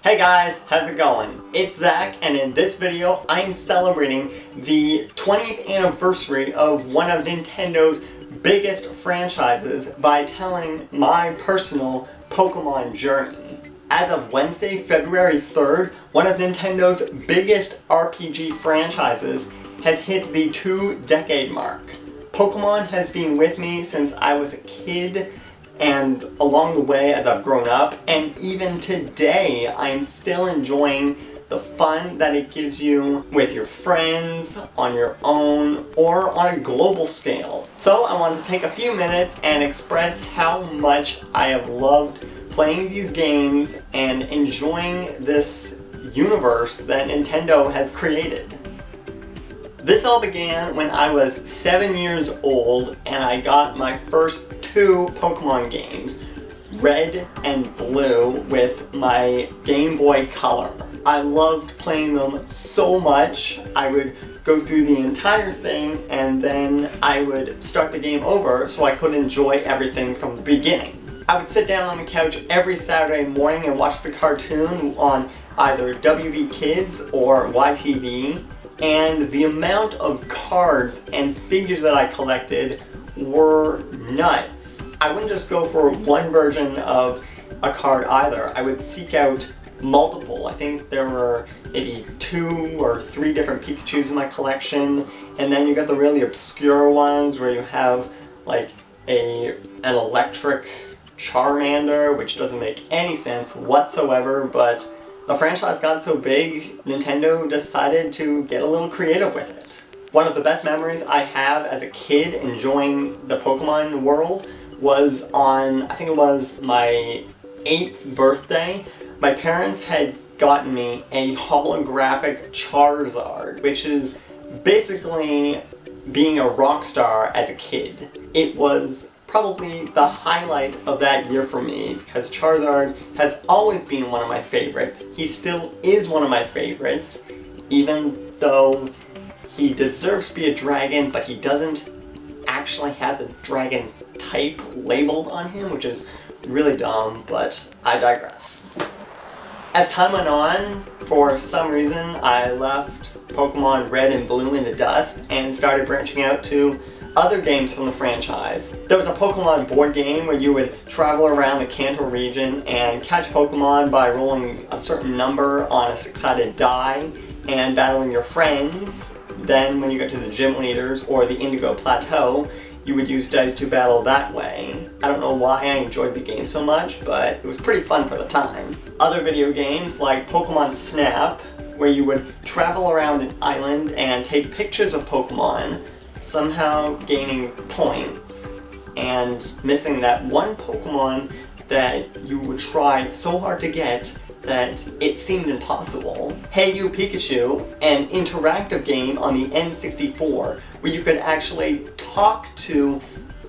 Hey guys, how's it going? It's Zach, and in this video I'm celebrating the 20th anniversary of one of Nintendo's biggest franchises by telling my personal Pokemon journey. As of Wednesday, February 3rd, one of Nintendo's biggest RPG franchises has hit the 2-decade mark. Pokemon has been with me since I was a kid, and along the way as I've grown up, and even today I'm still enjoying the fun that it gives you with your friends, on your own, or on a global scale. So I wanted to take a few minutes and express how much I have loved playing these games and enjoying this universe that Nintendo has created. This all began when I was 7 years old and I got my first 2 Pokemon games, Red and Blue, with my Game Boy Color. I loved playing them so much. I would go through the entire thing and then I would start the game over so I could enjoy everything from the beginning. I would sit down on the couch every Saturday morning and watch the cartoon on either WB Kids or YTV. And the amount of cards and figures that I collected were nuts. I wouldn't just go for one version of a card either. I would seek out multiple. I think there were maybe 2 or 3 different Pikachus in my collection, and then you got the really obscure ones where you have like an electric Charmander, which doesn't make any sense whatsoever, but the franchise got so big, Nintendo decided to get a little creative with it. One of the best memories I have as a kid enjoying the Pokemon world was on, I think it was my 8th birthday. My parents had gotten me a holographic Charizard, which is basically being a rock star as a kid. It was probably the highlight of that year for me because Charizard has always been one of my favorites. He still is one of my favorites, even though he deserves to be a dragon, but he doesn't actually have the dragon type labeled on him, which is really dumb, but I digress. As time went on, for some reason I left Pokemon Red and Blue in the dust and started branching out to other games from the franchise. There was a Pokemon board game where you would travel around the Kanto region and catch Pokemon by rolling a certain number on a 6-sided die and battling your friends. Then when you got to the gym leaders or the Indigo Plateau, you would use dice to battle that way. I don't know why I enjoyed the game so much, but it was pretty fun for the time. Other video games like Pokemon Snap, where you would travel around an island and take pictures of Pokemon, somehow gaining points and missing that one Pokemon that you would try so hard to get that it seemed impossible. Hey You Pikachu, an interactive game on the N64 where you could actually talk to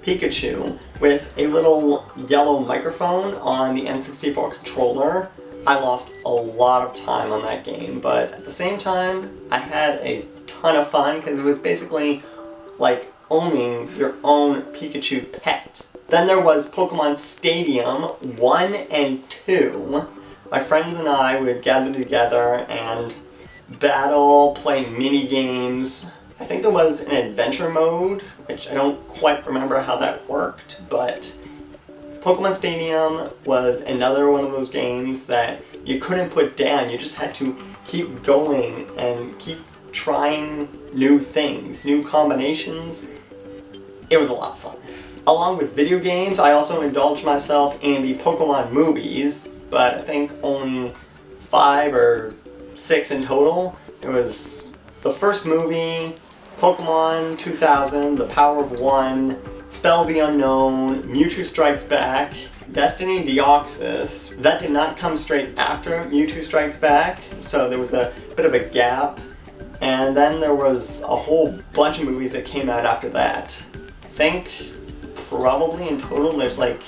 Pikachu with a little yellow microphone on the N64 controller. I lost a lot of time on that game, but at the same time I had a ton of fun because it was basically like owning your own Pikachu pet. Then there was Pokemon Stadium 1 and 2. My friends and I would gather together and battle, play mini games. I think there was an adventure mode, which I don't quite remember how that worked, but Pokemon Stadium was another one of those games that you couldn't put down. You just had to keep going and keep trying new things, new combinations. It was a lot of fun. Along with video games, I also indulged myself in the Pokemon movies, but I think only 5 or 6 in total. It was the first movie, Pokemon 2000, The Power of One, Spell the Unknown, Mewtwo Strikes Back, Destiny Deoxys. That did not come straight after Mewtwo Strikes Back, so there was a bit of a gap. And then there was a whole bunch of movies that came out after that. I think probably in total there's like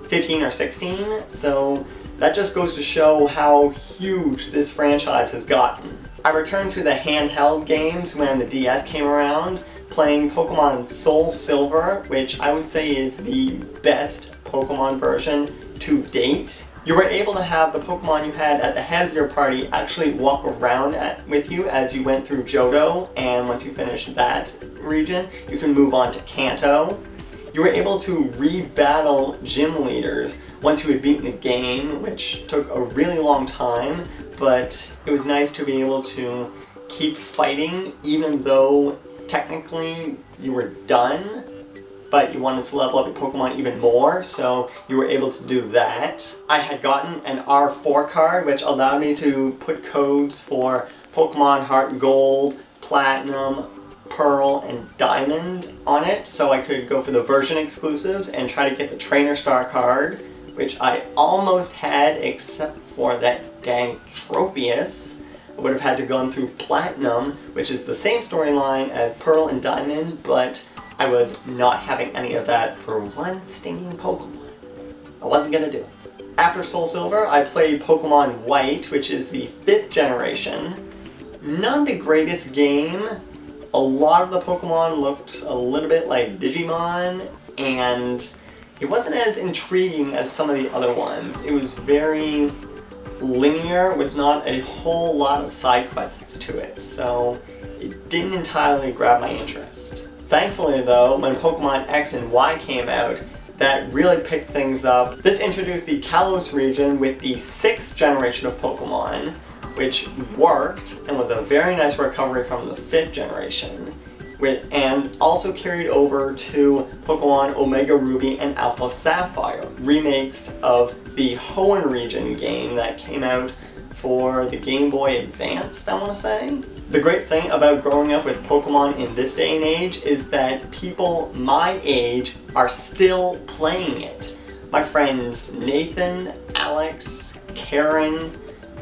15 or 16, so that just goes to show how huge this franchise has gotten. I returned to the handheld games when the DS came around, playing Pokemon Soul Silver, which I would say is the best Pokemon version to date. You were able to have the Pokemon you had at the head of your party actually walk around with you as you went through Johto, and once you finished that region, you can move on to Kanto. You were able to re-battle gym leaders once you had beaten the game, which took a really long time, but it was nice to be able to keep fighting even though technically you were done, but you wanted to level up your Pokemon even more, so you were able to do that. I had gotten an R4 card, which allowed me to put codes for Pokemon Heart Gold, Platinum, Pearl, and Diamond on it, so I could go for the version exclusives and try to get the Trainer Star card, which I almost had except for that dang Tropius. I would have had to go through Platinum, which is the same storyline as Pearl and Diamond, but I was not having any of that for one stinging Pokemon. I wasn't gonna do it. After Soul Silver, I played Pokemon White, which is the 5th generation. Not the greatest game. A lot of the Pokemon looked a little bit like Digimon, and it wasn't as intriguing as some of the other ones. It was very linear with not a whole lot of side quests to it, so it didn't entirely grab my interest. Thankfully though, when Pokemon X and Y came out, that really picked things up. This introduced the Kalos region with the 6th generation of Pokemon, which worked and was a very nice recovery from the 5th generation, and also carried over to Pokemon Omega Ruby and Alpha Sapphire, remakes of the Hoenn region game that came out for the Game Boy Advance, I want to say. The great thing about growing up with Pokemon in this day and age is that people my age are still playing it. My friends Nathan, Alex, Karen,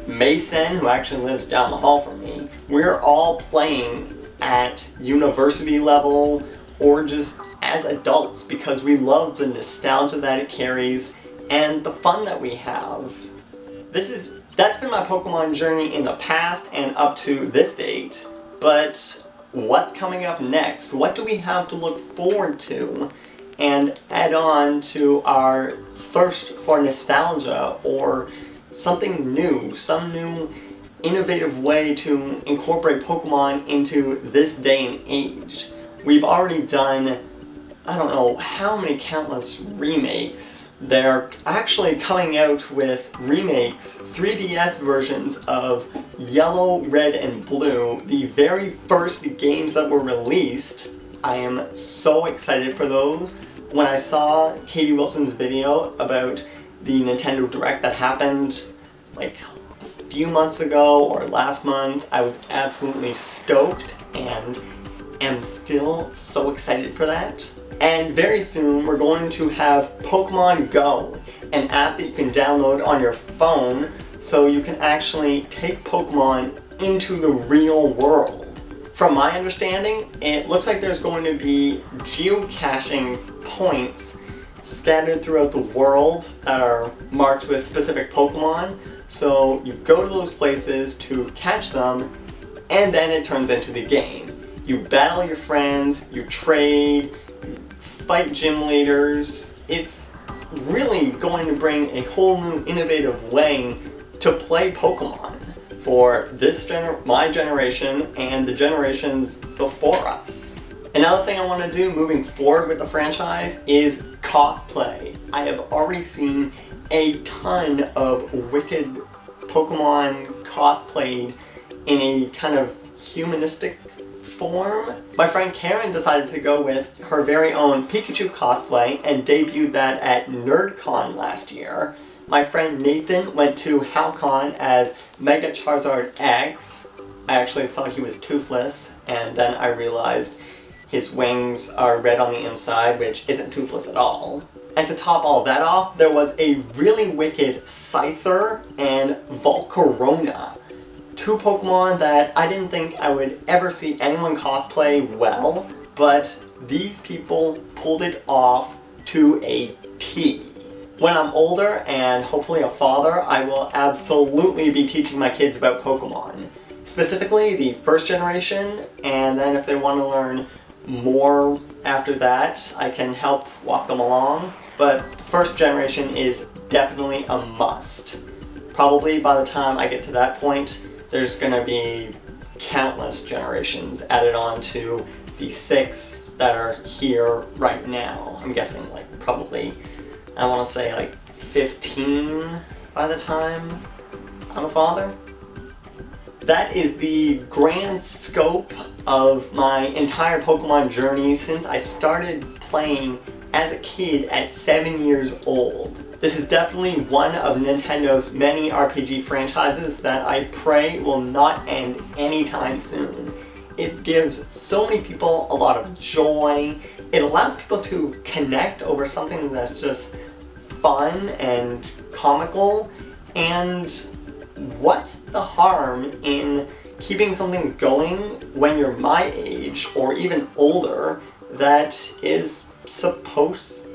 Mason, who actually lives down the hall from me, we're all playing at university level or just as adults because we love the nostalgia that it carries and the fun that we have. That's been my Pokemon journey in the past and up to this date, but what's coming up next? What do we have to look forward to and add on to our thirst for nostalgia or something new, some new innovative way to incorporate Pokemon into this day and age? We've already done, I don't know how many countless remakes. They're actually coming out with remakes, 3DS versions of Yellow, Red, and Blue, the very first games that were released. I am so excited for those. When I saw Katie Wilson's video about the Nintendo Direct that happened like a few months ago or last month, I was absolutely stoked and am still so excited for that. And very soon we're going to have Pokemon Go, an app that you can download on your phone so you can actually take Pokemon into the real world. From my understanding, it looks like there's going to be geocaching points scattered throughout the world that are marked with specific Pokemon. So you go to those places to catch them, and then it turns into the game. You battle your friends, you trade, fight gym leaders. It's really going to bring a whole new innovative way to play Pokemon for my generation and the generations before us. Another thing I want to do moving forward with the franchise is cosplay. I have already seen a ton of wicked Pokemon cosplayed in a kind of humanistic form. My friend Karen decided to go with her very own Pikachu cosplay and debuted that at NerdCon last year. My friend Nathan went to HowlCon as Mega Charizard X. I actually thought he was toothless, and then I realized his wings are red on the inside, which isn't toothless at all. And to top all that off, there was a really wicked Scyther and Volcarona. Two Pokemon that I didn't think I would ever see anyone cosplay well, but these people pulled it off to a T. When I'm older and hopefully a father, I will absolutely be teaching my kids about Pokemon. Specifically the first generation, and then if they want to learn more after that, I can help walk them along. But first generation is definitely a must. Probably by the time I get to that point, there's gonna be countless generations added on to the 6 that are here right now. I'm guessing like probably, I wanna say like 15 by the time I'm a father. That is the grand scope of my entire Pokemon journey since I started playing as a kid at 7 years old. This is definitely one of Nintendo's many RPG franchises that I pray will not end anytime soon. It gives so many people a lot of joy. It allows people to connect over something that's just fun and comical, and what's the harm in keeping something going when you're my age or even older that is supposed,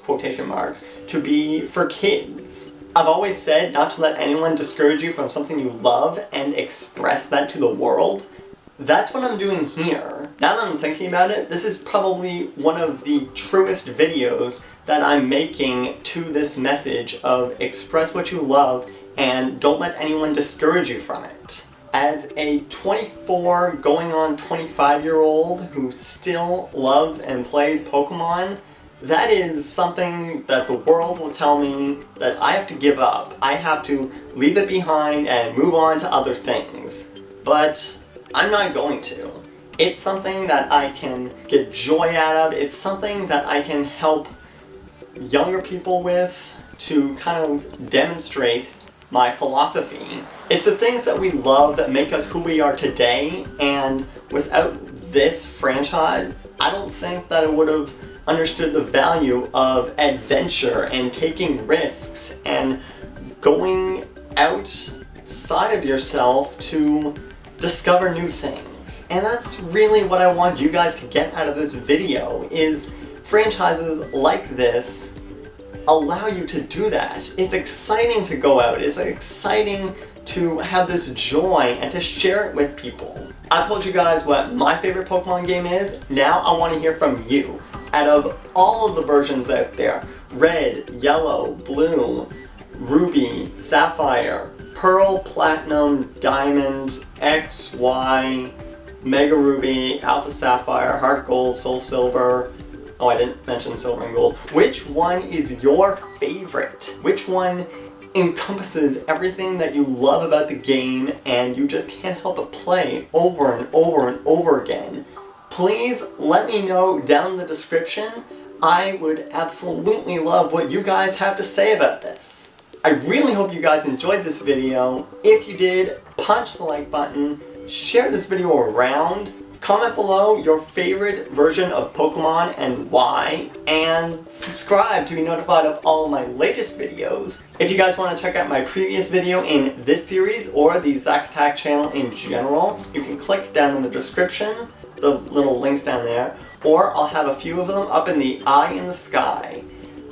quotation marks, to be for kids? I've always said not to let anyone discourage you from something you love and express that to the world. That's what I'm doing here. Now that I'm thinking about it, this is probably one of the truest videos that I'm making to this message of express what you love and don't let anyone discourage you from it. As a 24 going on 25-year-old who still loves and plays Pokemon, that is something that the world will tell me that I have to give up. I have to leave it behind and move on to other things. But I'm not going to. It's something that I can get joy out of. It's something that I can help younger people with to kind of demonstrate my philosophy. It's the things that we love that make us who we are today, and without this franchise, I don't think that I would have understood the value of adventure and taking risks and going outside of yourself to discover new things. And that's really what I want you guys to get out of this video, is franchises like this allow you to do that. It's exciting to go out. It's exciting to have this joy and to share it with people. I've told you guys what my favorite Pokemon game is. Now I want to hear from you. Out of all of the versions out there, Red, Yellow, Blue, Ruby, Sapphire, Pearl, Platinum, Diamond, X, Y, Mega Ruby, Alpha Sapphire, Heart Gold, Soul Silver. Oh, I didn't mention Silver and Gold. Which one is your favorite? Which one encompasses everything that you love about the game and you just can't help but play over and over and over again? Please let me know down in the description. I would absolutely love what you guys have to say about this. I really hope you guys enjoyed this video. If you did, punch the like button, share this video around, comment below your favorite version of Pokemon and why, and subscribe to be notified of all of my latest videos. If you guys want to check out my previous video in this series or the Zack Attack channel in general, you can click down in the description, the little links down there, or I'll have a few of them up in the eye in the sky.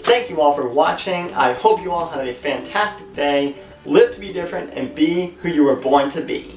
Thank you all for watching. I hope you all have a fantastic day. Live to be different and be who you were born to be.